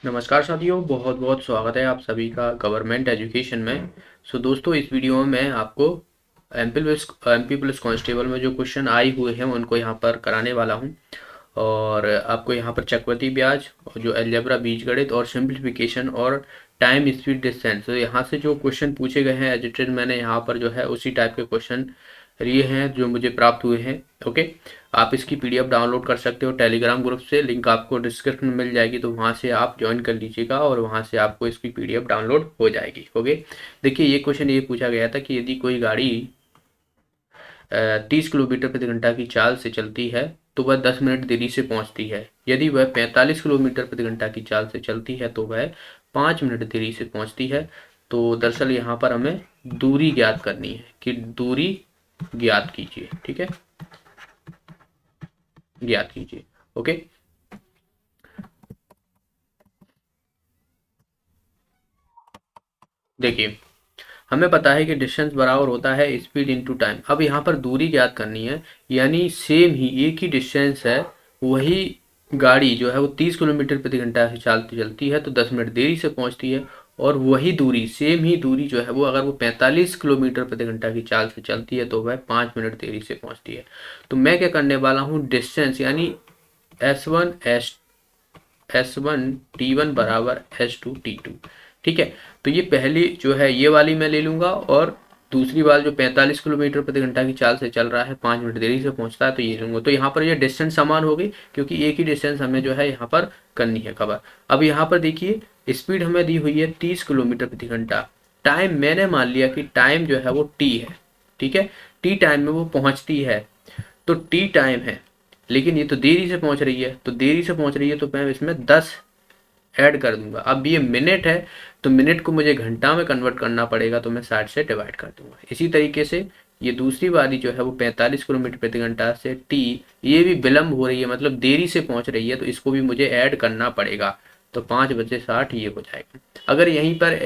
नमस्कार साथियों, बहुत बहुत स्वागत है आप सभी का गवर्नमेंट एजुकेशन में। दोस्तों, इस वीडियो में मैं आपको एमपी पुलिस कांस्टेबल में जो क्वेश्चन आए हुए हैं उनको यहाँ पर कराने वाला हूँ। और आपको यहाँ पर चक्रवृद्धि ब्याज और जो अलजेब्रा बीजगणित और सिंप्लीफिकेशन और टाइम स्पीड डिस्टेंस, तो यहाँ से जो क्वेश्चन पूछे गए हैं एज इट इज मैंने यहाँ पर जो है उसी टाइप के क्वेश्चन लिए हैं जो मुझे प्राप्त हुए हैं। ओके, आप इसकी पीडीएफ डाउनलोड कर सकते हो टेलीग्राम ग्रुप से, लिंक आपको डिस्क्रिप्शन में मिल जाएगी, तो वहाँ से आप ज्वाइन कर लीजिएगा और वहाँ से आपको इसकी पीडीएफ डाउनलोड हो जाएगी। ओके, देखिए ये क्वेश्चन ये पूछा गया था कि यदि कोई गाड़ी 30 किलोमीटर प्रति घंटा की चाल से चलती है तो वह 10 मिनट देरी से पहुंचती है। यदि वह 45 किलोमीटर प्रति घंटा की चाल से चलती है तो वह 5 मिनट देरी से पहुंचती है। तो दरअसल यहाँ पर हमें दूरी ज्ञात करनी है कि दूरी ज्ञात कीजिए। ठीक है, ज्ञात कीजिए। ओके, देखिए हमें पता है कि डिस्टेंस बराबर होता है स्पीड इनटू टाइम। अब यहाँ पर दूरी ज्ञात करनी है, यानी सेम ही एक ही डिस्टेंस है, वही गाड़ी जो है वो 30 किलोमीटर प्रति घंटा से चलती चलती है तो 10 मिनट देरी से पहुंचती है। और वही दूरी, सेम ही दूरी जो है वो अगर वो 45 किलोमीटर प्रति घंटा की चाल से चलती है तो वह 5 मिनट देरी से पहुंचती है। तो मैं क्या करने वाला हूँ, डिस्टेंस यानी S1 T1 बराबर S2 T2। ठीक है, तो ये पहली जो है ये वाली मैं ले लूंगा और दूसरी वाली जो 45 किलोमीटर प्रति घंटा की चाल से चल रहा है, 5 मिनट देरी से पहुंचता है, तो ये लूंगा। तो यहाँ पर ये डिस्टेंस समान हो गई क्योंकि एक ही डिस्टेंस हमें जो है यहाँ पर करनी है कवर। अब यहाँ पर देखिए स्पीड हमें दी हुई है 30 किलोमीटर प्रति घंटा। टाइम मैंने मान लिया कि टाइम जो है वो टी है। ठीक है, टी टाइम में वो पहुंचती है, तो टी टाइम है, लेकिन ये तो देरी से पहुंच रही है, तो देरी से पहुंच रही है तो मैं इसमें 10 ऐड कर दूंगा। अब ये मिनट है तो मिनट को मुझे घंटा में कन्वर्ट करना पड़ेगा, तो मैं 60 से डिवाइड कर दूंगा। इसी तरीके से ये दूसरी वाली जो है वो 45 किलोमीटर प्रति घंटा से टी, ये भी विलम्ब हो रही है, मतलब देरी से पहुंच रही है, तो इसको भी मुझे ऐड करना पड़ेगा। तो 5 बचे 60 ये हो जाएगा। अगर यहीं पर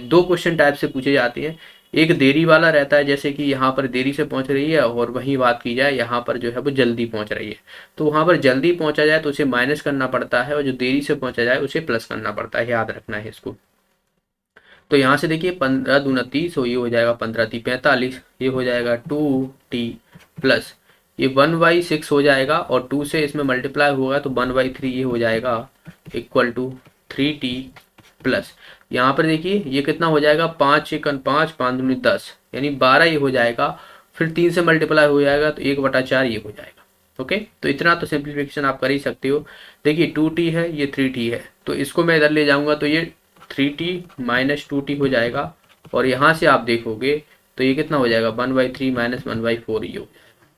दो क्वेश्चन टाइप से पूछे जाते हैं, एक देरी वाला रहता है जैसे कि यहाँ पर देरी से पहुंच रही है, और वहीं बात की जाए यहाँ पर जो है वो जल्दी पहुंच रही है, तो वहां पर जल्दी पहुंचा जाए तो उसे माइनस करना पड़ता है और जो देरी से पहुंचा जाए उसे प्लस करना पड़ता है, याद रखना है इसको। तो यहाँ से देखिए 15 दूना 30, ये हो जाएगा 15 × 3 = 45, ये हो जाएगा 2t प्लस ये 1/6 हो जाएगा, और 2 से इसमें मल्टीप्लाई होगा तो 1/3 ये हो जाएगा इक्वल टू 3t प्लस यहाँ पर देखिए ये कितना हो जाएगा, 5 × 5 = 5, 5×10 यानी 12 ये हो जाएगा। फिर 3 से मल्टीप्लाई हो जाएगा तो 1/4 ये हो जाएगा। ओके, तो इतना तो सिंप्लीफिकेशन आप कर ही सकते हो। देखिए 2t है, ये 3t है, तो इसको मैं इधर ले जाऊंगा तो ये 3t माइनस 2t हो जाएगा। और यहाँ से आप देखोगे तो ये कितना हो जाएगा, 1/3 माइनस 1/4 ये हो जाएगा।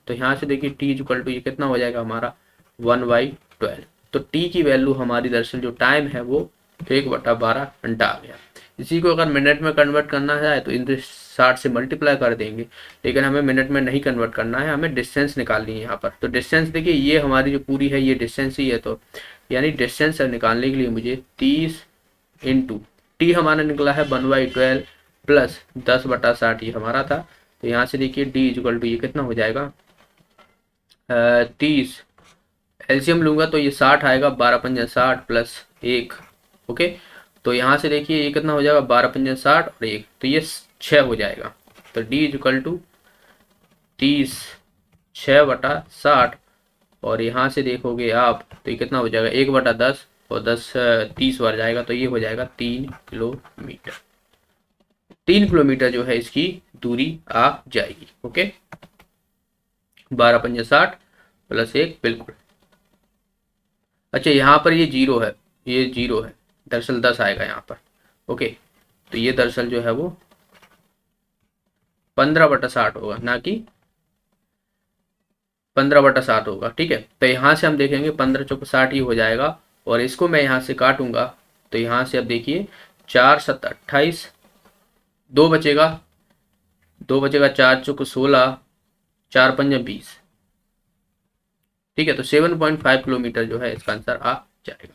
तो यहाँ से देखिए t इक्वल टू ये कितना हो जाएगा हमारा 1/12। तो t की वैल्यू हमारी दरअसल जो टाइम है वो 1/12 घंटा आ गया। इसी को अगर मिनट में कन्वर्ट करना है तो इन 60 से मल्टीप्लाई कर देंगे, लेकिन हमें मिनट में नहीं कन्वर्ट करना है, हमें डिस्टेंस निकालनी है यहाँ पर। तो डिस्टेंस देखिए ये हमारी जो पूरी है ये डिस्टेंस ही है, तो यानी डिस्टेंस निकालने के लिए मुझे 30 इंटू टी हमारा निकला है 1/12 प्लस 10/60 ये हमारा था। तो यहाँ से देखिए डी इक्वल टू ये कितना हो जाएगा 30, एलसीएम लूंगा तो ये 60 आएगा, 12×5 = 60 प्लस 1। ओके, तो यहाँ से देखिए ये कितना हो जाएगा 12×5 = 60 और 1, तो ये 6 हो जाएगा। तो डी इक्वल टू 30 6/60, और यहाँ से देखोगे आप तो ये कितना हो जाएगा 1/10, और 10 30 बार जाएगा तो ये हो जाएगा 3 किलोमीटर। 3 किलोमीटर जो है इसकी दूरी आ जाएगी। ओके, 12×5 = 60 प्लस 1 बिल्कुल। अच्छा, यहाँ पर ये जीरो है, ये जीरो है, दरअसल 10 आएगा यहाँ पर। ओके, तो ये दरअसल जो है वो 15/60 होगा, ना कि 15/60 होगा। ठीक है, तो यहाँ से हम देखेंगे 15×4 = 60 ही हो जाएगा, और इसको मैं यहाँ से काटूंगा तो यहाँ से अब देखिए 4×7 = 28, दो बचेगा, 4×4 = 16, 4×5 = 20। ठीक है, तो 7.5 किलोमीटर जो है इसका आंसर आ जाएगा।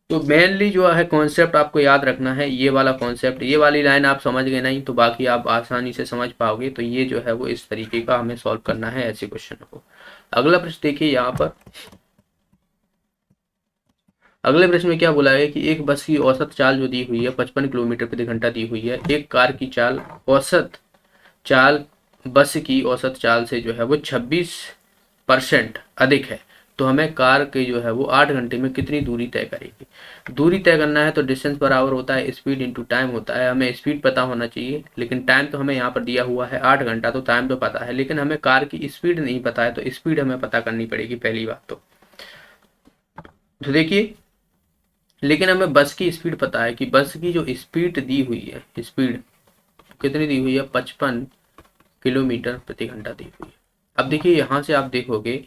तो मेनली जो है कॉन्सेप्ट आपको याद रखना है, ये वाला कॉन्सेप्ट, ये वाली लाइन आप समझ गए नहीं तो बाकी आप आसानी से समझ पाओगे। तो ये जो है वो इस तरीके का हमें सॉल्व करना है ऐसे क्वेश्चन को। अगला प्रश्न देखिए यहाँ पर, अगले प्रश्न में क्या बोला है कि एक बस की औसत चाल जो दी हुई है 55 किलोमीटर प्रति घंटा दी हुई है, एक कार की चाल औसत चाल बस की औसत चाल से जो है वो 26% अधिक है, तो हमें कार की जो है वो 8 घंटे में कितनी दूरी तय करेगी। दूरी तय करना है तो डिस्टेंस बराबर होता है स्पीड इंटू टाइम होता है। हमें स्पीड पता होना चाहिए, लेकिन टाइम तो हमें यहाँ पर दिया हुआ है 8 घंटा, तो टाइम तो पता है, लेकिन हमें कार की स्पीड नहीं पता है, तो स्पीड हमें पता करनी पड़ेगी पहली बात तो देखिए, लेकिन हमें बस की स्पीड पता है कि बस की जो स्पीड दी हुई है, स्पीड कितनी दी हुई है, 55 किलोमीटर प्रति घंटा दी हुई है। अब देखिए यहाँ से आप देखोगे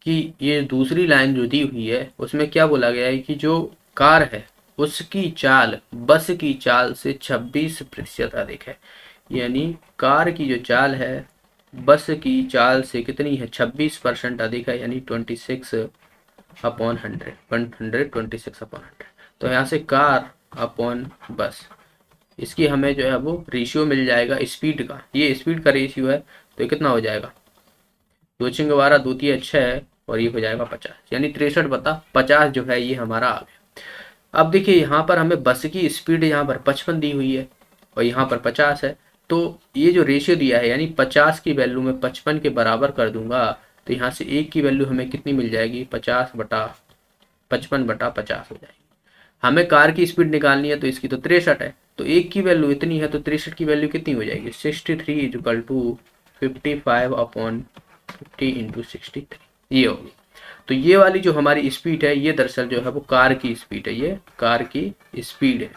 कि ये दूसरी लाइन जो दी हुई है उसमें क्या बोला गया है कि जो कार है उसकी चाल बस की चाल से 26% अधिक है, यानी कार की जो चाल है बस की चाल से कितनी है, 26% अधिक है, यानी 26/100 तो यहाँ से कार अपॉन बस, इसकी हमें जो है वो रेशियो मिल जाएगा स्पीड का, ये स्पीड का रेशियो है, तो कितना हो जाएगा, 2×12 2×3 6 और ये हो जाएगा 50, यानी 63/50 जो है ये हमारा आ गया। अब देखिए यहाँ पर हमें बस की स्पीड यहाँ पर 55 दी हुई है और यहाँ पर 50 है, तो ये जो रेशियो दिया है यानी 50 की वैल्यू में 55 के बराबर कर दूंगा, तो यहाँ से एक की वैल्यू हमें कितनी मिल जाएगी, 50/55/50 हो जाएगी। हमें कार की स्पीड निकालनी है तो इसकी तो 63 है, तो एक की वैल्यू इतनी है, तो 63 की वैल्यू कितनी हो जाएगी, 63 = 55/50 इंटू 63, ये होगी। तो ये वाली जो हमारी स्पीड है ये दरअसल जो है वो कार की स्पीड है, ये कार की स्पीड है।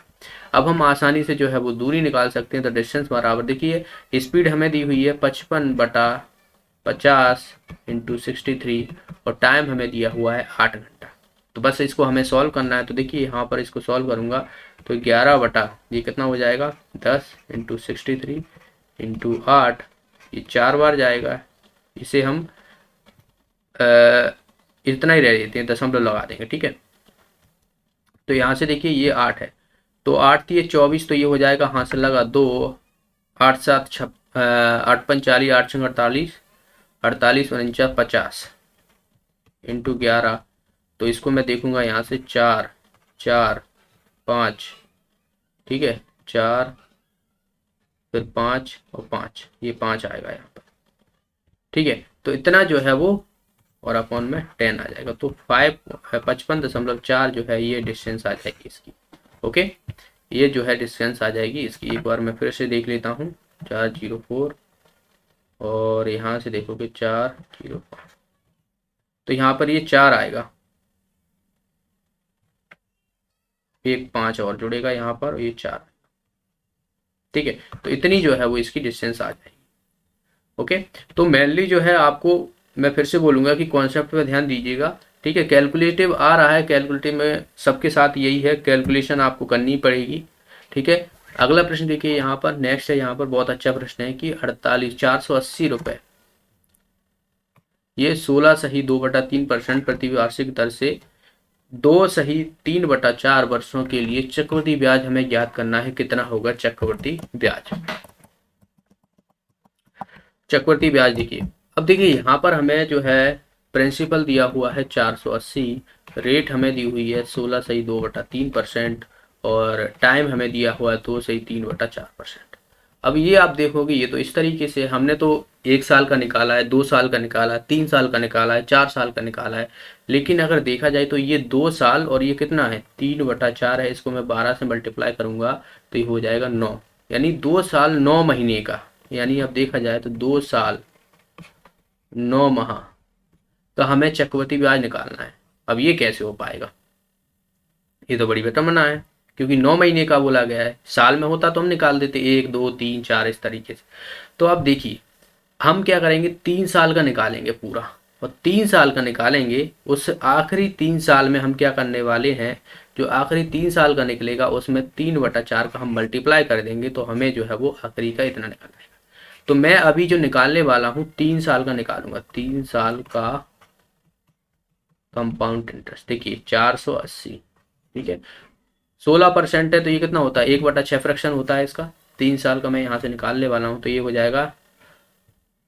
अब हम आसानी से जो है वो दूरी निकाल सकते हैं, तो डिस्टेंस बराबर देखिए स्पीड हमें दी हुई है 55/50 इंटू 63 और टाइम हमें दिया हुआ है 8 घंटा। तो बस इसको हमें सॉल्व करना है, तो देखिए यहाँ पर इसको सॉल्व करूँगा तो 11 ये कितना हो जाएगा, 10 इंटू 63 इंटू 8, ये 4 बार जाएगा, इसे हम इतना ही रह देते हैं, दशमलव लगा देंगे, ठीक है। तो यहाँ से देखिए ये 8 है, तो 8 ये 24, तो ये हो जाएगा, हाथ से लगा 2, 8 7 8 5 40, 8 6 48, 48 49 50 इंटू 11, तो इसको मैं देखूंगा यहाँ से 4 4 5, ठीक है, 4 फिर 5 और 5, ये 5 आएगा यहाँ पर, ठीक है। तो इतना जो है वो और अपॉन में 10 आ जाएगा, तो 55.4 जो है ये डिस्टेंस आ जाएगी इसकी, ओके, ये जो है डिस्टेंस आ जाएगी इसकी। एक बार मैं फिर से देख लेता हूँ, 404 और यहाँ से देखोगे 405, तो यहाँ पर ये 4 आएगा, एक 5 और जुड़ेगा यहाँ पर, ये 4, ठीक है। तो इतनी जो है वो इसकी डिस्टेंस आ जाएगी, ओके। तो मेनली जो है आपको मैं फिर से बोलूँगा कि कॉन्सेप्ट पे ध्यान दीजिएगा, ठीक है। कैलकुलेटिव आ रहा है, कैलकुलेटिव में सबके साथ यही है, कैलकुलेशन आपको करनी पड़ेगी, ठीक है। अगला प्रश्न देखिए यहाँ पर, नेक्स्ट है, यहाँ पर बहुत अच्छा प्रश्न है कि 480 रुपये, ये 16 सही 2/3% प्रति वार्षिक दर से 2 सही 3/4 वर्षों के लिए चक्रवृद्धि ब्याज हमें ज्ञात करना है, कितना होगा चक्रवृद्धि ब्याज। चक्रवृद्धि ब्याज देखिए, अब देखिए यहाँ पर हमें जो है प्रिंसिपल दिया हुआ है 480, रेट हमें दी हुई है 16 सही 2/3% और टाइम हमें दिया हुआ है 2 सही 3/4%। अब ये आप देखोगे ये तो इस तरीके से हमने तो 1 साल का निकाला है, 2 साल का निकाला है, 3 साल का निकाला है, 4 साल का निकाला है, लेकिन अगर देखा जाए तो ये 2 साल और ये कितना है 3/4 है, इसको मैं 12 से मल्टीप्लाई करूंगा तो ये हो जाएगा 9, यानी 2 साल 9 महीने का, यानी अब देखा जाए तो 2 साल 9 माह का हमें चक्रवृद्धि ब्याज निकालना है। अब ये कैसे हो पाएगा, ये तो बड़ी विटमना है, क्योंकि 9 महीने का बोला गया है, साल में होता तो हम निकाल देते 1 2 3 4 इस तरीके से। तो अब देखिए हम क्या करेंगे, 3 साल का निकालेंगे पूरा, और 3 साल का निकालेंगे, उस आखिरी 3 साल में हम क्या करने वाले हैं, जो आखिरी 3 साल का निकलेगा उसमें 3/4 का हम मल्टीप्लाई कर देंगे, तो हमें जो है वो आखिरी का इतना निकल आएगा। तो मैं अभी जो निकालने वाला हूँ 3 साल का निकालूंगा, 3 साल का कंपाउंड इंटरेस्ट, देखिए 480, ठीक है, 16% है, तो ये कितना होता है 1/6 फ्रैक्शन होता है इसका, 3 साल का मैं यहाँ से निकालने वाला हूँ, तो ये हो जाएगा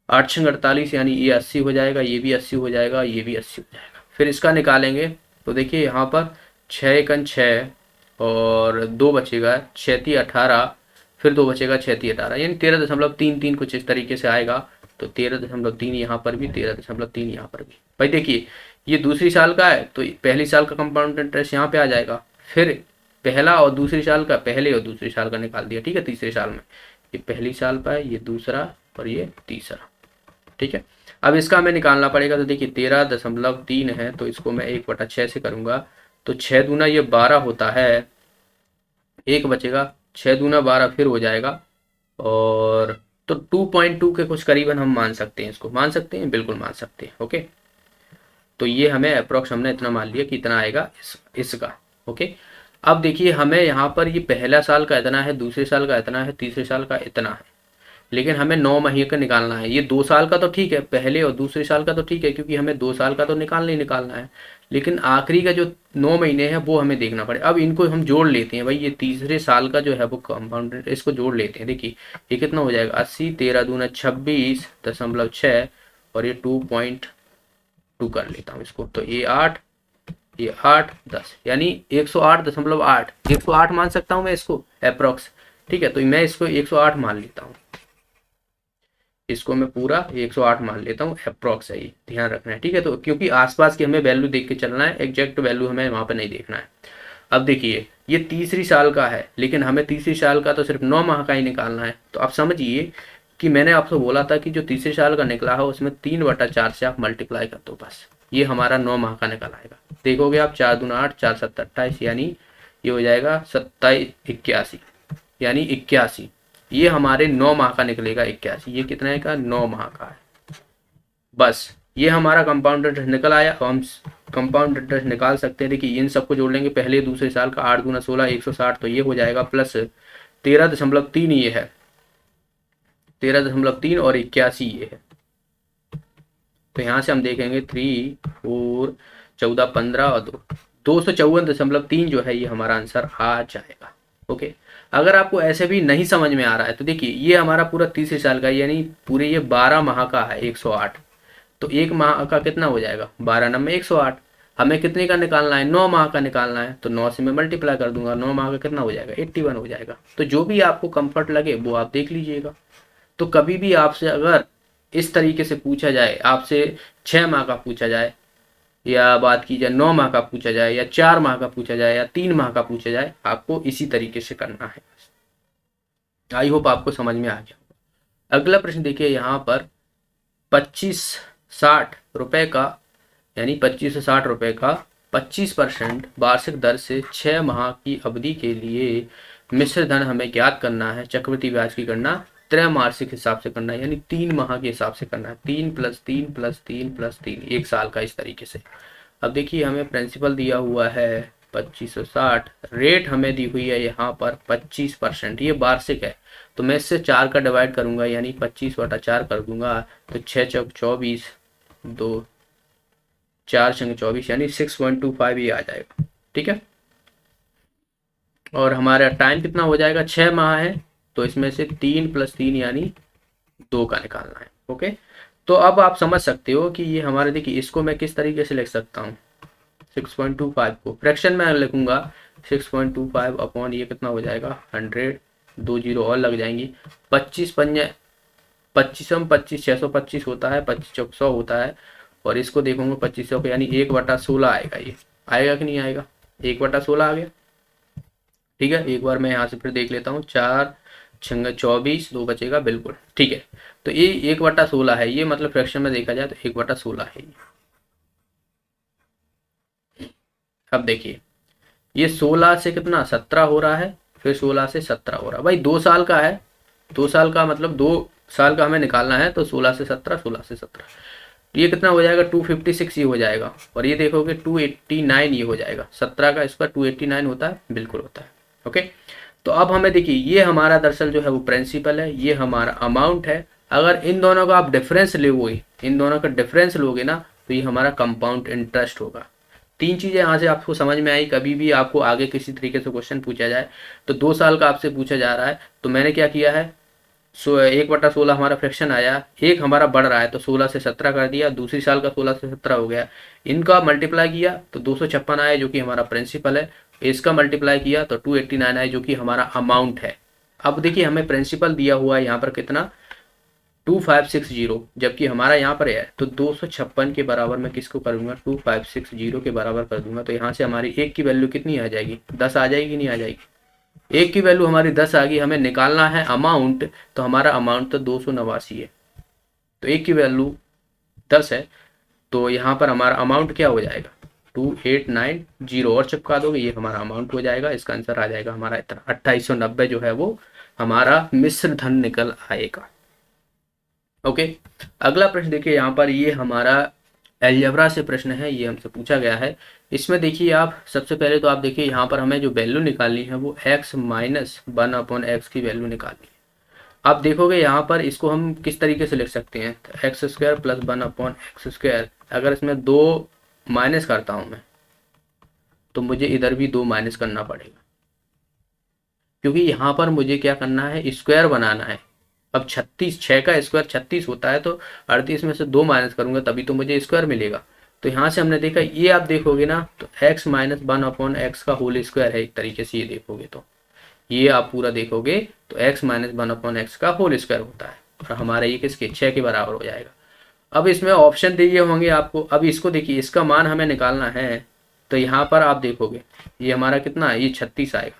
8 6 48, यानी ये 80 हो जाएगा, ये भी 80 हो जाएगा, ये भी 80 हो जाएगा। फिर इसका निकालेंगे तो देखिए यहाँ पर छः एकन छः, और दो बचेगा, छः 18, फिर दो बचेगा, छः 18, यानी 13.33 कुछ इस तरीके से आएगा। तो 13.3 यहाँ पर भी, 13.3 यहाँ पर भी। भाई देखिए, ये दूसरी साल का है तो पहली साल का कंपाउंड इंटरेस्ट यहाँ पे आ जाएगा, फिर पहला और दूसरी साल का, पहले और दूसरी साल का निकाल दिया, ठीक है। तीसरे साल में ये पहली साल का है, ये दूसरा और ये तीसरा, ठीक है। अब इसका हमें निकालना पड़ेगा। तो देखिए 13.3 है, तो इसको मैं 1/6 से करूंगा, तो 6 दूना ये 12 होता है, एक बचेगा, 6 दूना 12 फिर हो जाएगा, और तो 2.2 के कुछ करीबन हम मान सकते हैं, इसको मान सकते हैं, बिल्कुल मान सकते हैं। ओके, तो ये हमें अप्रोक्स हमने इतना मान लिया कि इतना आएगा इसका। ओके, अब देखिए हमें यहाँ पर ये पहला साल का इतना है, दूसरे साल का इतना है, तीसरे साल का इतना है, लेकिन हमें 9 महीने का निकालना है। ये 2 साल का तो ठीक है, पहले और दूसरे साल का तो ठीक है, क्योंकि हमें 2 साल का तो निकालना ही निकालना है, लेकिन आखिरी का जो 9 महीने हैं वो हमें देखना पड़े। अब इनको हम जोड़ लेते हैं भाई, ये तीसरे साल का जो है वो कंपाउंड, इसको जोड़ लेते हैं। देखिए ये कितना हो जाएगा, 80, 13 दूना 26.6, और ये 2.2 कर लेता हूँ इसको, तो ये 8, ये 8, 10, यानी 108.8, 108 मान सकता हूँ मैं इसको अप्रोक्स, ठीक है। तो मैं इसको 108 मान लेता हूँ, इसको मैं पूरा 108 मान लेता हूँ, अप्रोक्स है ये, ध्यान रखना है, ठीक है। तो क्योंकि आसपास की हमें वैल्यू देख के चलना है, एग्जैक्ट वैल्यू हमें वहाँ पे नहीं देखना है। अब देखिए ये तीसरी साल का है, लेकिन हमें तीसरी साल का तो सिर्फ 9 माह का ही निकालना है। तो आप समझिए कि मैंने आपसे बोला था कि जो तीसरे साल का निकला है उसमें 3/4 से आप मल्टीप्लाई कर दो, बस ये हमारा 9 माह का निकल आएगा। देखोगे आप, 4 दूना 8, 4 7 28, यानी ये हो जाएगा 27 81, यानी 81, ये हमारे 9 माह का निकलेगा 81। ये कितने का, 9 माह का है। बस ये हमारा कंपाउंड इंटरेस्ट निकल आया। अब हम कंपाउंड इंटरेस्ट निकाल सकते हैं। देखिए इन सबको जोड़ लेंगे, पहले दूसरे साल का, 8 दूना 16, 160, तो ये हो जाएगा, प्लस 13.3 ये है, 13.3 और 81 ये है। तो यहाँ से हम देखेंगे 3, 4, 14, 15 और 254.3 जो है ये हमारा आंसर आ जाएगा। ओके, अगर आपको ऐसे भी नहीं समझ में आ रहा है तो देखिए ये हमारा पूरा तीसरे साल का, यानी पूरे ये 12 माह का है 108, तो एक माह का कितना हो जाएगा, 12 9 में 108। हमें कितने का निकालना है, 9 माह का निकालना है, तो 9 से मैं मल्टीप्लाई कर दूंगा, 9 माह का कितना हो जाएगा, 81 हो जाएगा। तो जो भी आपको कंफर्ट लगे वो आप देख लीजिएगा। तो कभी भी आपसे अगर इस तरीके से पूछा जाए, आपसे 6 माह का पूछा जाए, या बात की जाए 9 माह का पूछा जाए, या 4 माह का पूछा जाए, या 3 माह का पूछा जाए, आपको इसी तरीके से करना है। आई होप आपको समझ में आ गया। अगला प्रश्न देखिए यहाँ पर, 2560 रुपए का, यानी 2560 रुपए का 25% वार्षिक दर से 6 माह की अवधि के लिए मिश्र धन हमें ज्ञात करना है। चक्रवृद्धि ब्याज की गणना त्रैमासिक हिसाब से करना है, यानी 3 माह के हिसाब से करना है, 3 + 3 + 3 + 3, एक साल का, इस तरीके से। अब देखिए हमें प्रिंसिपल दिया हुआ है 2560, रेट हमें दी हुई है यहाँ पर 25%, ये वार्षिक है, तो मैं इससे 4 का डिवाइड करूंगा, यानी 25/4 कर दूंगा, तो 6 चौक 24, 2 4 छंग 24, यानी 6.25 ये आ जाएगा, ठीक है। और हमारा टाइम कितना हो जाएगा, 6 माह है, तो इसमें से 3 + 3 यानी 2 का निकालना है। ओके, तो अब आप समझ सकते हो कि ये हमारे, देखिए इसको मैं किस तरीके से लिख सकता हूँ, 6.25 को फ्रैक्शन में लिखूंगा, 6.25 अपॉन ये कितना हो जाएगा, 100, 2 जीरो और लग जाएंगी, 25 पंजे 25 25, 625 होता है, 25 चौक 100 होता है, और इसको देखूंगा 2500 को, यानी 1/16 आएगा। ये आएगा कि नहीं आएगा, 1/16 आ गया, ठीक है। एक बार मैं यहाँ से फिर देख लेता हूँ, 4 छंग 24, 2 बचेगा, बिल्कुल ठीक है। तो ये 1/16 है, ये मतलब फ्रैक्शन में देखा जाए तो 1/16 है ये। अब देखिए ये 16 से कितना 17 हो रहा है, फिर 16 से 17 हो रहा है, भाई 2 साल का है, 2 साल का मतलब 2 साल का हमें निकालना है, तो 16 से 17, 16 से 17, ये कितना हो जाएगा, 256 ये हो जाएगा, और ये देखोगे 289 ये हो जाएगा, 17 का स्क्वायर 289 होता है, बिल्कुल होता है। ओके, तो अब हमें देखिए ये हमारा दरअसल जो है वो प्रिंसिपल है, ये हमारा अमाउंट है। अगर इन दोनों का आप डिफरेंस लोगे, इन दोनों का डिफरेंस लोगे ना, तो ये हमारा कंपाउंड इंटरेस्ट होगा। 3 चीजें यहाँ से आपको समझ में आई। कभी भी आपको आगे किसी तरीके से क्वेश्चन पूछा जाए, तो 2 साल का आपसे पूछा जा रहा है, तो मैंने क्या किया है, 1/16 हमारा फ्रैक्शन आया, एक हमारा बढ़ रहा है तो 16 से 17 कर दिया, दूसरी साल का 16 से 17 हो गया, इनका मल्टीप्लाई किया तो 256 आया जो कि हमारा प्रिंसिपल है, इसका मल्टीप्लाई किया तो 289 आया जो कि हमारा अमाउंट है। अब देखिए हमें प्रिंसिपल दिया हुआ है यहाँ पर कितना 2560, जबकि हमारा यहाँ पर है तो 256 के बराबर मैं किसको करूँगा 2560 के बराबर कर दूंगा, तो यहाँ से हमारी एक की वैल्यू कितनी आ जाएगी 10 आ जाएगी नहीं आ जाएगी, एक की वैल्यू हमारी 10 आ गई, हमें निकालना है अमाउंट, तो हमारा अमाउंट तो 289 है, तो एक की वैल्यू 10 है, तो यहाँ पर हमारा अमाउंट क्या हो जाएगा 2890 और चिपका दोगे ये हमारा अमाउंट हो जाएगा, इसका आंसर आ जाएगा हमारा इतना 2890 जो है वो हमारा मिश्र धन निकल आएगा। ओके, अगला प्रश्न देखिए यहाँ पर, ये हमारा अलजेब्रा से प्रश्न है, ये हमसे पूछा गया है। इसमें देखिए आप सबसे पहले तो आप देखिए यहाँ पर हमें जो वैल्यू निकालनी है वो x माइनस 1/x की वैल्यू निकालनी है। आप देखोगे यहाँ पर इसको हम किस तरीके से लिख सकते हैं, तो एक्स स्क्वायर प्लस 1/x², अगर इसमें 2 माइनस करता हूँ मैं तो मुझे इधर भी 2 माइनस करना पड़ेगा, क्योंकि यहाँ पर मुझे क्या करना है स्क्वायर बनाना है। अब 36, 6 का स्क्वायर 36 होता है, तो 38 में से 2 माइनस करूंगा तभी तो मुझे स्क्वायर मिलेगा। तो यहाँ से हमने देखा, ये आप देखोगे ना तो x माइनस 1/x का होल स्क्वायर है, एक तरीके से ये देखोगे तो ये आप पूरा देखोगे तो x माइनस 1/x का होल स्क्वायर होता है, और हमारा ये किसके 6 के बराबर हो जाएगा। अब इसमें ऑप्शन दिए होंगे आपको, अब इसको देखिए इसका मान हमें निकालना है, तो यहाँ पर आप देखोगे ये हमारा कितना है, ये 36 आएगा,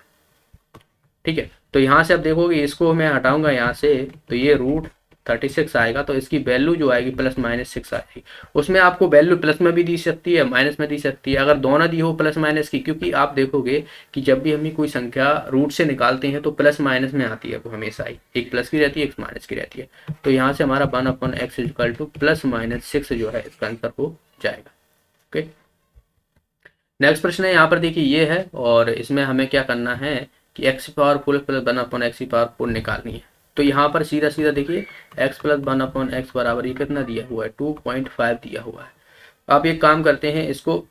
ठीक है। तो यहाँ से आप देखोगे इसको मैं हटाऊंगा यहाँ से, तो ये √36 आएगा, तो इसकी वैल्यू जो आएगी +-6 आएगी। उसमें आपको वैल्यू प्लस में भी दी सकती है माइनस में दी सकती है, अगर दोनों दी हो प्लस माइनस की, क्योंकि आप देखोगे कि जब भी हम कोई संख्या रूट से निकालते हैं तो प्लस माइनस में आती है वो हमेशा ही, एक प्लस की रहती है एक माइनस की रहती है। तो यहाँ से हमारा 1/x +-6 जो है इसका आंसर हो जाएगा। ओके, नेक्स्ट प्रश्न है यहाँ पर देखिए ये है, और इसमें हमें क्या करना है कि x power 4 plus 1/x power 4 निकालनी है। तो यहाँ पर सीधा सीधा देखिए x प्लस 1/x बराबर ये कितना दिया हुआ है 2.5 दिया हुआ है। आप एक काम करते हैं, इसको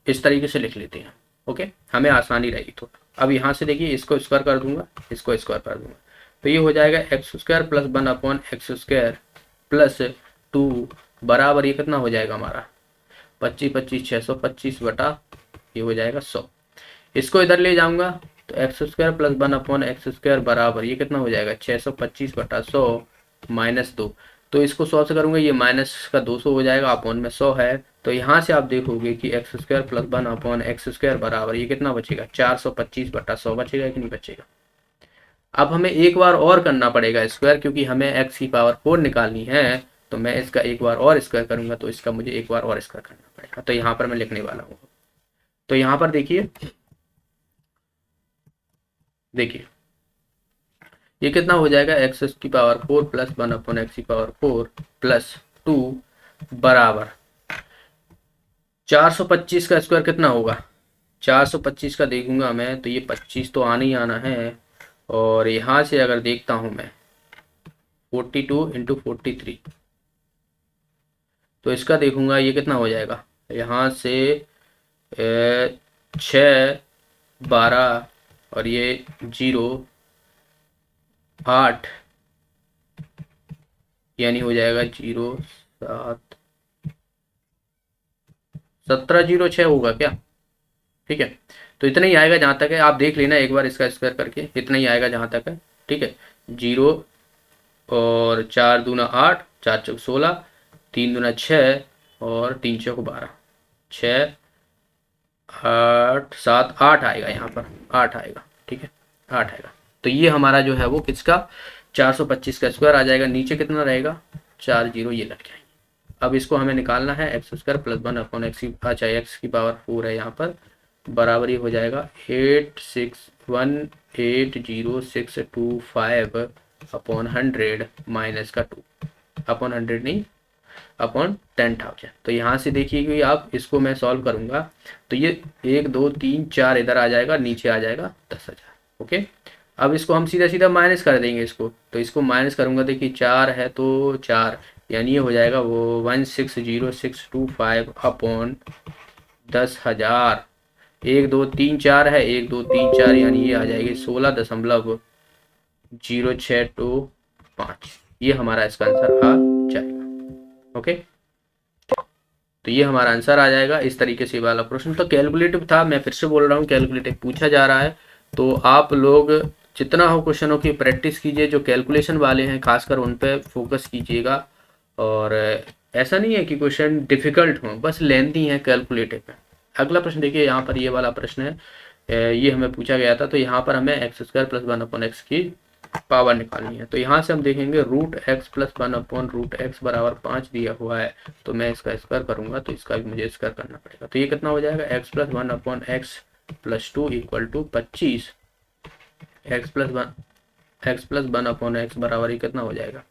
इस तरीके से लिख लेते हैं, ओके, हमें आसानी रहेगी थोड़ा। अब यहाँ से देखिए इसको स्क्वायर कर दूंगा, इसको स्क्वायर कर दूंगा, तो ये हो जाएगा x² प्लस 1/x² प्लस 2 बराबर ये कितना हो जाएगा हमारा 25 625 बटा ये हो जाएगा 100। इसको इधर ले जाऊंगा तो x² प्लस 1/x² बराबर ये कितना हो जाएगा 625 बटा 100 माइनस 2, तो इसको 100 से करूंगा ये माइनस का 200 हो जाएगा, अपॉन में 100 है, तो यहाँ से आप देखोगे कि x² प्लस 1/x² बराबर ये कितना बचेगा 425 बटा 100 बचेगा कि नहीं बचेगा। अब हमें एक बार और करना पड़ेगा स्क्वायर, क्योंकि हमें x की पावर 4 निकालनी है, तो मैं इसका एक बार और स्क्वायर करूंगा, तो इसका मुझे एक बार और स्क्वायर करना पड़ेगा, तो यहाँ पर मैं लिखने वाला हूँ। तो यहाँ पर देखिए ये कितना हो जाएगा x की पावर 4 प्लस 1/x की पावर 4 प्लस 2 बराबर 425 का स्क्वायर कितना होगा 425 का देखूंगा मैं तो ये 25 तो आना ही आना है, और यहाँ से अगर देखता हूँ मैं 42 इंटू 43, तो इसका देखूंगा ये कितना हो जाएगा, यहाँ से 6 12 और ये 0 8 यानी हो जाएगा 0 7 1706 होगा क्या, ठीक है। तो इतना ही आएगा जहाँ तक है, आप देख लेना एक बार इसका स्क्वायर करके, इतना ही आएगा जहाँ तक है, ठीक है। 0 और 4 दूना 8 4 चौक 16 3 दूना 6 और 3 चौक 12 6 8 7 8 आएगा, यहाँ पर 8 आएगा, ठीक है 8 आएगा। तो ये हमारा जो है वो किसका 425 का स्क्वायर आ जाएगा, नीचे कितना रहेगा 4 0 ये लग जाएंगे। अब इसको हमें निकालना है x² प्लस 1/x की, अच्छा x की पावर 4 है यहाँ पर, बराबर ये हो जाएगा 8618065 अपॉन 100 माइनस का 2 अपॉन 100 नहीं अपॉन 10,000। तो यहाँ से देखिए कि आप इसको मैं सॉल्व करूँगा तो ये 1 2 3 4 इधर आ जाएगा, नीचे आ जाएगा 10,000। ओके, अब इसको हम सीधा सीधा माइनस कर देंगे इसको, तो इसको माइनस करूँगा, देखिए 4 है तो 4 यानी ये हो जाएगा वो 160,625 अपॉन 10,000। 1 2 3 4 है, 1 2 3 4 यानी ये आ जाएगी 16.062 5, ये हमारा इसका आंसर आ जाएगा। ओके, तो ये हमारा आंसर आ जाएगा। इस तरीके से वाला प्रश्न तो कैलकुलेटिव था, मैं फिर से बोल रहा हूँ कैलकुलेटिव पूछा जा रहा है, तो आप लोग जितना हो क्वेश्चनों की प्रैक्टिस कीजिए, जो कैलकुलेशन वाले हैं खासकर उन पे फोकस कीजिएगा। और ऐसा नहीं है कि क्वेश्चन डिफिकल्ट हो, बस लेंथी है कैलकुलेटिव है। अगला प्रश्न देखिए, यहाँ पर ये वाला प्रश्न है, ये हमें पूछा गया था, तो यहाँ पर हमें एक्स स्क्वायर प्लस 1/x की पावर निकालनी है। तो यहाँ से हम देखेंगे रूट एक्स प्लस 1/√x बराबर 5 दिया हुआ है, तो मैं इसका स्क्वायर करूंगा, तो इसका भी मुझे स्क्वायर करना पड़ेगा। तो ये कितना हो जाएगा, x plus 1/x plus 2 equal to 25, x plus 1/x बराबर ये कितना हो जाएगा,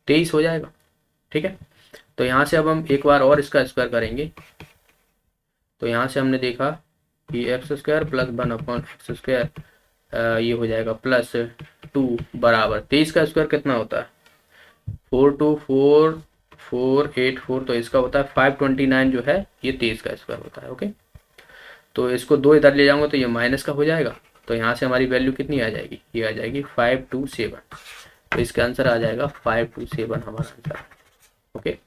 23 हो जाएगा। ठीक है, तो यहाँ से अब हम एक बार और इसका स्क्वायर करेंगे। तो यहाँ से हमने देखा कि x square plus 1/x square ये हो जाएगा प्लस 2 बराबर 23 का स्क्वायर कितना होता है, 42484, तो इसका होता है 529 जो है ये 23 का स्क्वायर होता है। ओके, तो इसको 2 इधर ले जाऊंगा तो ये माइनस का हो जाएगा, तो यहाँ से हमारी वैल्यू कितनी आ जाएगी, ये आ जाएगी 527, तो इसका आंसर आ जाएगा 527 हमारा आंसर। ओके,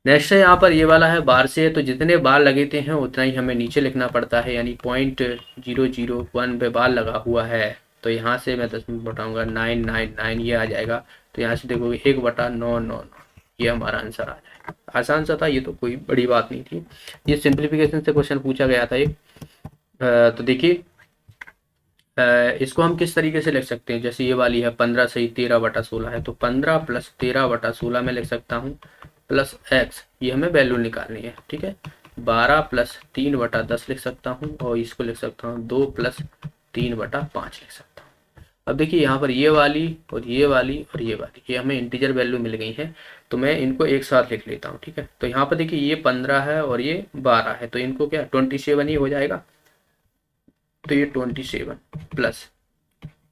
नेक्स्ट है यहाँ पर ये वाला है बार से, तो जितने बार लगते हैं उतना ही हमें नीचे लिखना पड़ता है, यानी 0.001 पे बार लगा हुआ है, तो यहाँ से मैं 10 में बताऊँगा 999 ये आ जाएगा। तो यहाँ से देखोगे 1/999 ये हमारा आंसर आ जाएगा। आसान सा था ये, तो कोई बड़ी बात नहीं थी, ये सिंप्लीफिकेशन से क्वेश्चन पूछा गया था एक। तो देखिए इसको हम किस तरीके से लिख सकते हैं, जैसे ये वाली है 15 सही 13/16 है, तो 15 प्लस 13/16 में लिख सकता हूँ, प्लस एक्स ये हमें वैल्यू निकालनी है। ठीक है, 12 प्लस 3/10 लिख सकता हूँ, और इसको लिख सकता हूँ 2 प्लस 3/5 लिख सकता हूँ। अब देखिए यहाँ पर ये वाली और ये वाली और ये वाली ये हमें इंटीजर वैल्यू मिल गई है, तो मैं इनको एक साथ लिख लेता हूँ। ठीक है, तो यहाँ पर देखिए ये 15 है और ये 12 है, तो इनको क्या 27 ही हो जाएगा, तो ये 27 प्लस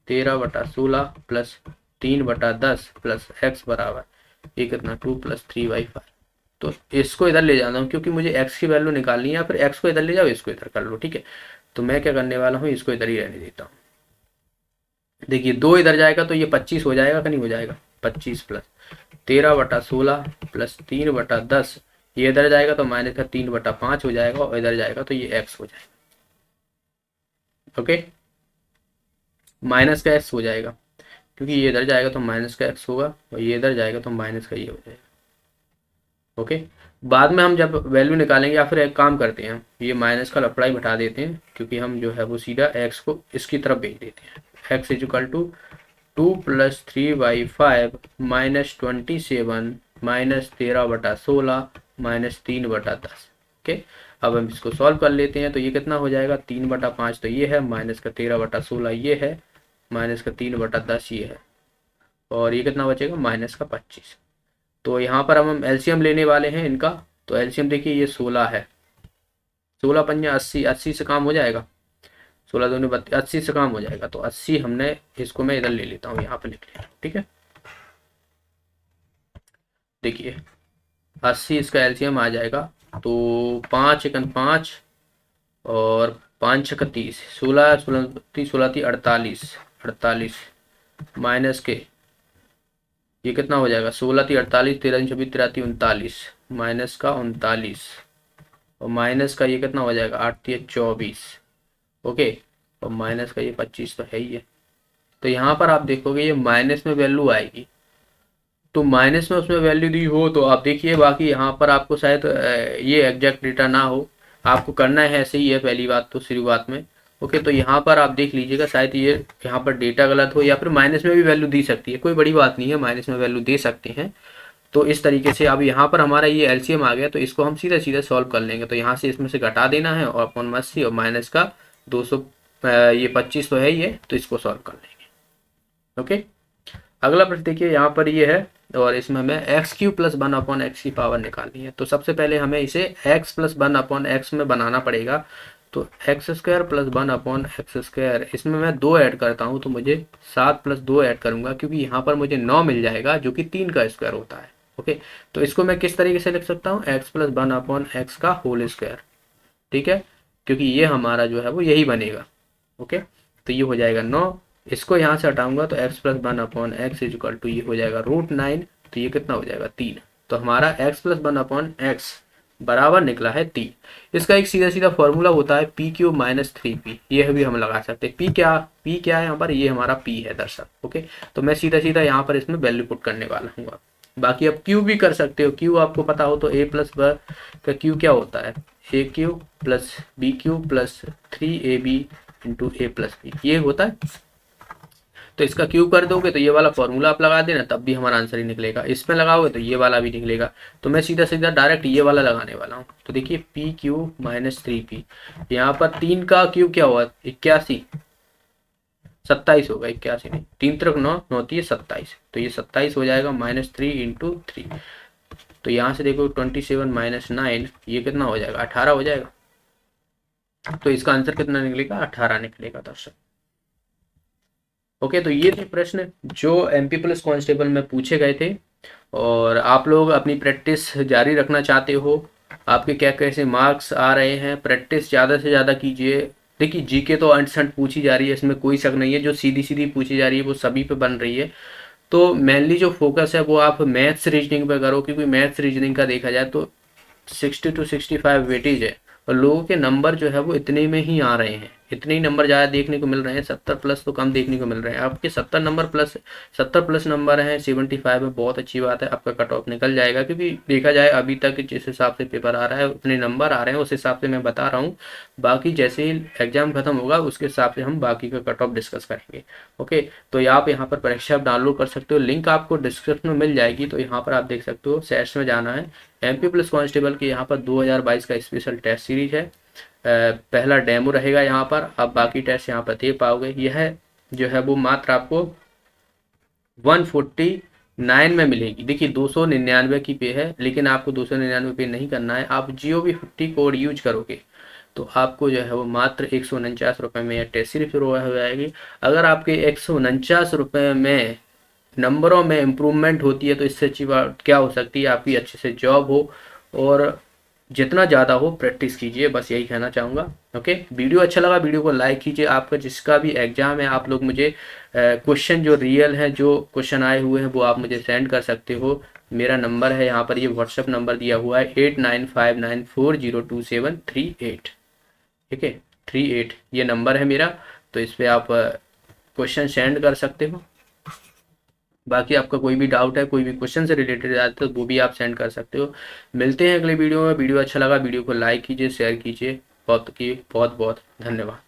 13/16 प्लस 3/10 प्लस एक्स बराबर ये कितना 2 प्लस 3/5। तो इसको इधर ले जाना हूँ क्योंकि मुझे x की वैल्यू निकालनी है, या फिर x को इधर ले जाओ, इसको इधर कर लो। ठीक है, तो मैं क्या करने वाला हूँ, इसको इधर ही रहने देता हूँ। देखिए 2 इधर जाएगा तो ये 25 हो जाएगा कि नहीं हो जाएगा, 25 प्लस 13/16 प्लस 3/10 ये इधर जाएगा तो माइनस का 3/5 हो जाएगा, और इधर जाएगा तो ये x हो जाएगा। ओके, माइनस का x हो जाएगा, क्योंकि ये इधर जाएगा तो माइनस का x होगा, और ये इधर जाएगा तो माइनस का ये हो जाएगा। ओके, बाद में हम जब वैल्यू निकालेंगे, या फिर एक काम करते हैं, ये माइनस का लफड़ा ही हटा देते हैं, क्योंकि हम जो है वो सीधा x को इसकी तरफ भेज देते हैं। x equal to 2 plus 3/5 minus 27 minus 13/16 minus 3/10। Okay, अब हम इसको सॉल्व कर लेते हैं, तो ये कितना हो जाएगा 3/5 तो ये है, माइनस का 13/16 ये है, माइनस का 3/10 ये है, और ये कितना बचेगा माइनस का 25। तो यहाँ पर हम एलसीएम लेने वाले हैं इनका, तो एलसीएम देखिए ये 16 है, 16 पंजा 80, 80 से काम हो जाएगा, 16 दूनी 32, 80 से काम हो जाएगा, तो 80 हमने इसको मैं इधर ले लेता हूँ, यहाँ पे लिख लिया। ठीक है, देखिए 80 इसका एलसीएम आ जाएगा, तो 5 एकन 5 और 5 छक 30, 16 16 48 48 माइनस के ये कितना हो जाएगा 16 × 48 13 × 26 13 39 माइनस का 39, और माइनस का ये कितना हो जाएगा 8 × 24। ओके, और माइनस का ये 25 तो है ही है। तो यहाँ पर आप देखोगे ये माइनस में वैल्यू आएगी, तो माइनस में उसमें वैल्यू दी हो तो आप देखिए, बाकी यहाँ पर आपको शायद ये एग्जैक्ट डेटा ना हो, आपको करना है ऐसे ही है, पहली बात तो शुरुआत में। ओके, तो यहाँ पर आप देख लीजिएगा, शायद ये यहाँ पर डेटा गलत हो, या फिर माइनस में भी वैल्यू दी सकती है, कोई बड़ी बात नहीं है, माइनस में वैल्यू दे सकते हैं। तो इस तरीके से अब यहाँ पर हमारा ये एलसीएम आ गया, तो इसको हम सीधा सीधा सॉल्व कर लेंगे। तो यहाँ से इसमें से घटा देना है, और अपॉन 80 और माइनस का 200 ये 25 तो है ही है, तो इसको सॉल्व कर लेंगे। ओके, अगला प्रश्न देखिए, यहाँ पर ये है, और इसमें हमें x³ + 1/x की पावर निकालनी है। तो सबसे पहले हमें इसे x + 1/x में बनाना पड़ेगा, तो x² + 1/x², इसमें मैं 2 ऐड करता हूँ, तो मुझे 7 + 2 ऐड करूंगा, क्योंकि यहाँ पर मुझे 9 मिल जाएगा, जो कि 3 का स्क्वायर होता है। ओके, तो इसको मैं किस तरीके से लिख सकता हूँ, x + 1/x का होल स्क्वायर। ठीक है, क्योंकि ये हमारा जो है वो यही बनेगा। ओके, तो ये हो जाएगा 9, इसको यहाँ से हटाऊंगा तो x plus 1/x is equal to ये हो जाएगा √9, तो ये कितना हो जाएगा 3। तो हमारा x प्लस 1/x बराबर निकला है 3। इसका एक सीधा सीधा फॉर्मूला होता है p³ माइनस 3p, ये भी हम लगा सकते हैं। p क्या है यहाँ पर, ये हमारा p है दर्शक। ओके, तो मैं सीधा सीधा यहाँ पर इसमें वैल्यू पुट करने वाला हूँ। बाकी आप q भी कर सकते हो, q आपको पता हो तो a प्लस ब का q क्या होता है, a³ plus b³ plus 3ab into a plus b, ये होता है। तो इसका क्यू कर दोगे तो ये वाला फॉर्मूला आप लगा देना, तब भी हमारा आंसर ही निकलेगा। इसमें लगाओगे तो ये वाला भी निकलेगा। तो मैं सीधा सीधा डायरेक्ट ये वाला लगाने वाला हूँ। तो देखिए p³ माइनस 3p, यहाँ पर 3 का क्यू क्या हुआ 81, 27 होगा, 81 नहीं, 3 तरफ 9, 9 है 27, तो ये 27 हो जाएगा -3 इंटू 3। तो यहाँ से देखो 27 माइनस 9, ये कितना हो जाएगा 18 हो जाएगा। तो इसका आंसर कितना निकलेगा 18 निकलेगा दर्शक। ओके, तो ये थे प्रश्न जो MP पुलिस कांस्टेबल में पूछे गए थे, और आप लोग अपनी प्रैक्टिस जारी रखना चाहते हो, आपके क्या कैसे मार्क्स आ रहे हैं, प्रैक्टिस ज़्यादा से ज़्यादा कीजिए। देखिए जीके तो अंट पूछी जा रही है, इसमें कोई शक नहीं है, जो सीधी सीधी पूछी जा रही है वो सभी पे बन रही है। तो मेनली जो फोकस है वो आप मैथ्स रीजनिंग पे करो, क्योंकि मैथ्स रीजनिंग का देखा जाए तो 60 to 65 वेटेज है, और लोगों के नंबर जो है वो इतने में ही आ रहे हैं, इतने ही नंबर ज़्यादा देखने को मिल रहे हैं, 70 प्लस तो कम देखने को मिल रहे हैं। आपके 70 नंबर प्लस 70 प्लस नंबर हैं, 75 है, बहुत अच्छी बात है, आपका कट ऑफ निकल जाएगा। क्योंकि देखा जाए अभी तक जिस हिसाब से पेपर आ रहा है उतने नंबर आ रहे हैं, उस हिसाब से मैं बता रहा हूँ। बाकी जैसे ही एग्जाम खत्म होगा उसके हिसाब से हम बाकी का कट ऑफ डिस्कस करेंगे। ओके, तो आप यहाँ पर परीक्षा डाउनलोड कर सकते हो, लिंक आपको डिस्क्रिप्शन में मिल जाएगी। तो यहाँ पर आप देख सकते हो सेट्स में जाना है, MP पुलिस कांस्टेबल की यहाँ पर 2022 का स्पेशल टेस्ट सीरीज है। पहला डेमो रहेगा यहाँ पर, आप बाकी टेस्ट यहाँ पर दे पाओगे। यह जो है वो मात्र आपको 149 में मिलेगी। देखिए 299 की पे है, लेकिन आपको 299 पे नहीं करना है, आप GOV50 कोड यूज करोगे तो आपको जो है वो मात्र 149 रुपये में यह टेस्ट सीरीज शुरू हो जाएगी। अगर आपके 149 रुपये में नंबरों में इम्प्रूवमेंट होती है तो इससे अच्छी बात क्या हो सकती है, आपकी अच्छे से जॉब हो, और जितना ज़्यादा हो प्रैक्टिस कीजिए, बस यही कहना चाहूँगा। ओके, वीडियो अच्छा लगा वीडियो को लाइक कीजिए। आपका जिसका भी एग्जाम है आप लोग मुझे क्वेश्चन जो रियल है, जो क्वेश्चन आए हुए हैं वो आप मुझे सेंड कर सकते हो। मेरा नंबर है यहाँ पर, ये व्हाट्सअप नंबर दिया हुआ है 8959402738। ठीक है, 38 ये नंबर है मेरा, तो इस पर आप क्वेश्चन सेंड कर सकते हो। बाकी आपका कोई भी डाउट है, कोई भी क्वेश्चन से रिलेटेड है तो वो भी आप सेंड कर सकते हो। मिलते हैं अगले वीडियो में। वीडियो अच्छा लगा वीडियो को लाइक कीजिए, शेयर कीजिए। बहुत बहुत धन्यवाद।